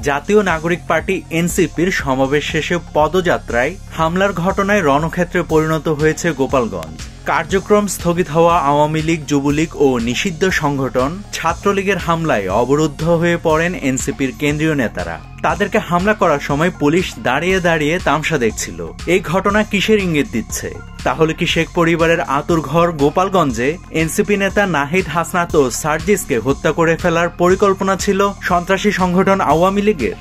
জাতীয় নাগরিক পার্টি এনসিপির সমাবেশ শেষে পদযাত্রায় হামলার ঘটনায় রণক্ষেত্রে পরিণত হয়েছে গোপালগঞ্জ। কার্যক্রম স্থগিত হওয়া আওয়ামী লীগ, যুবলীগ ও নিষিদ্ধ সংগঠন ছাত্রলীগের হামলায় অবরুদ্ধ হয়ে পড়েন এনসিপির কেন্দ্রীয় নেতারা। তাদেরকে হামলা করার সময় পুলিশ দাঁড়িয়ে দাঁড়িয়ে তামাশা দেখছিল। এই ঘটনা কিসের ইঙ্গিত দিচ্ছে? তাহলে কি শেখ পরিবারের আতুরঘর গোপালগঞ্জে এনসিপি নেতা নাহিদ হাসনাত ও সার্জিসকে হত্যা করে ফেলার পরিকল্পনা ছিল সন্ত্রাসী সংগঠন আওয়ামী লীগের?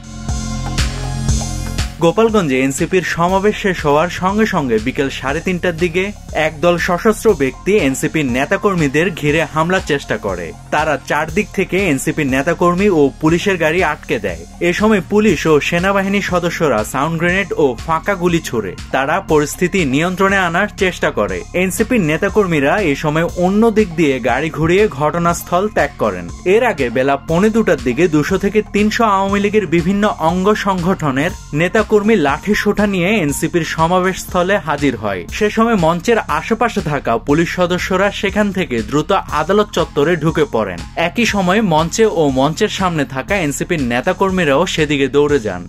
গোপালগঞ্জে এনসিপির সমাবেশ শেষ হওয়ার সঙ্গে সঙ্গে বিকেল 3:30টার দিকে একদল সশস্ত্র ব্যক্তি এনসিপির নেতাকর্মীদের ঘিরে হামলার চেষ্টা করে। তারা চারদিক থেকে এনসিপির নেতাকর্মী ও পুলিশের গাড়ি আটকে দেয়। এ সময় পুলিশ ও সেনাবাহিনীর সদস্যরা সাউন্ড গ্রেনেড ও ফাঁকা গুলি ছোড়ে। তারা পরিস্থিতি নিয়ন্ত্রণে আনার চেষ্টা করে। এনসিপির নেতাকর্মীরা এ সময় অন্য দিক দিয়ে গাড়ি ঘুরিয়ে ঘটনাস্থল ত্যাগ করেন। এর আগে বেলা 2:45টার দিকে 200 থেকে 300 আওয়ামী লীগের বিভিন্ন অঙ্গ সংগঠনের নেতাকর্মী লাঠি সোঁটা নিয়ে এনসিপির সমাবেশ স্থলে হাজির হয়। সে সময় মঞ্চের আশেপাশে থাকা পুলিশ সদস্যরা সেখান থেকে দ্রুত আদালত চত্বরে ঢুকে পড়েন। একই সময় মঞ্চে ও মঞ্চের সামনে থাকা এনসিপির নেতাকর্মীরাও সেদিকে দৌড়ে যান।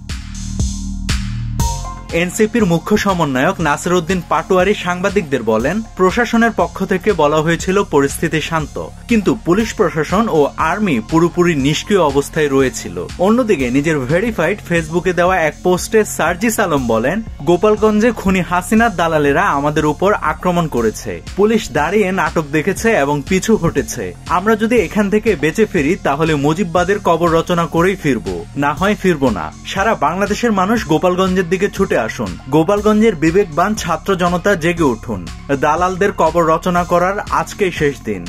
এনসিপির মুখ্য সমন্বয়ক নাসির উদ্দিন পাটোয়ারি সাংবাদিকদের বলেন, প্রশাসনের পক্ষ থেকে বলা হয়েছিল পরিস্থিতি শান্ত, কিন্তু পুলিশ প্রশাসন ও আর্মি পুরোপুরি নিষ্ক্রিয় অবস্থায় রয়েছিল। অন্যদিকে নিজের ভেরিফাইড ফেসবুকে দেওয়া এক পোস্টে সার্জিস আলম বলেন, গোপালগঞ্জে খুনি হাসিনার দালালেরা আমাদের উপর আক্রমণ করেছে। পুলিশ দাঁড়িয়ে নাটক দেখেছে এবং পিছু হটেছে। আমরা যদি এখান থেকে বেঁচে ফিরি তাহলে মুজিববাদের কবর রচনা করেই ফিরবো, না হয় ফিরবো না। সারা বাংলাদেশের মানুষ গোপালগঞ্জের দিকে ছুটে আসুন। গোপালগঞ্জের বিবেকবান ছাত্র জনতা জেগে উঠুন। দালালদের কবর রচনা করার আজকেই শেষ দিন।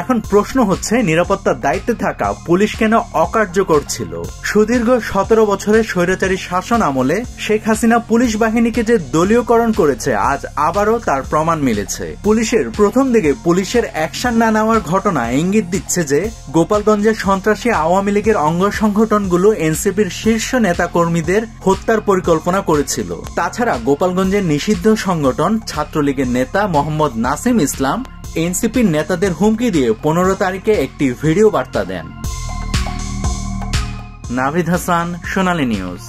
এখন প্রশ্ন হচ্ছে, নিরাপত্তার দায়িত্বে থাকা পুলিশ কেন অকার্যকর ছিল? সুদীর্ঘ 17 বছরের স্বৈরাচারী শাসন আমলে শেখ হাসিনা পুলিশ বাহিনীকে যে দলীয়করণ করেছে, আজ আবারও তার প্রমাণ মিলেছে। পুলিশের প্রথম দিকে পুলিশের অ্যাকশন না নেওয়ার ঘটনা ইঙ্গিত দিচ্ছে যে গোপালগঞ্জের সন্ত্রাসী আওয়ামী লীগের অঙ্গ সংগঠনগুলো এনসিপির শীর্ষ নেতাকর্মীদের হত্যার পরিকল্পনা করেছিল। তাছাড়া গোপালগঞ্জের নিষিদ্ধ সংগঠন ছাত্রলীগের নেতা মোহাম্মদ নাসিম ইসলাম এনসিপির নেতাদের হুমকি দিয়ে 15 তারিখে একটি ভিডিও বার্তা দেন। নাভিদ হাসান, সোনালী নিউজ।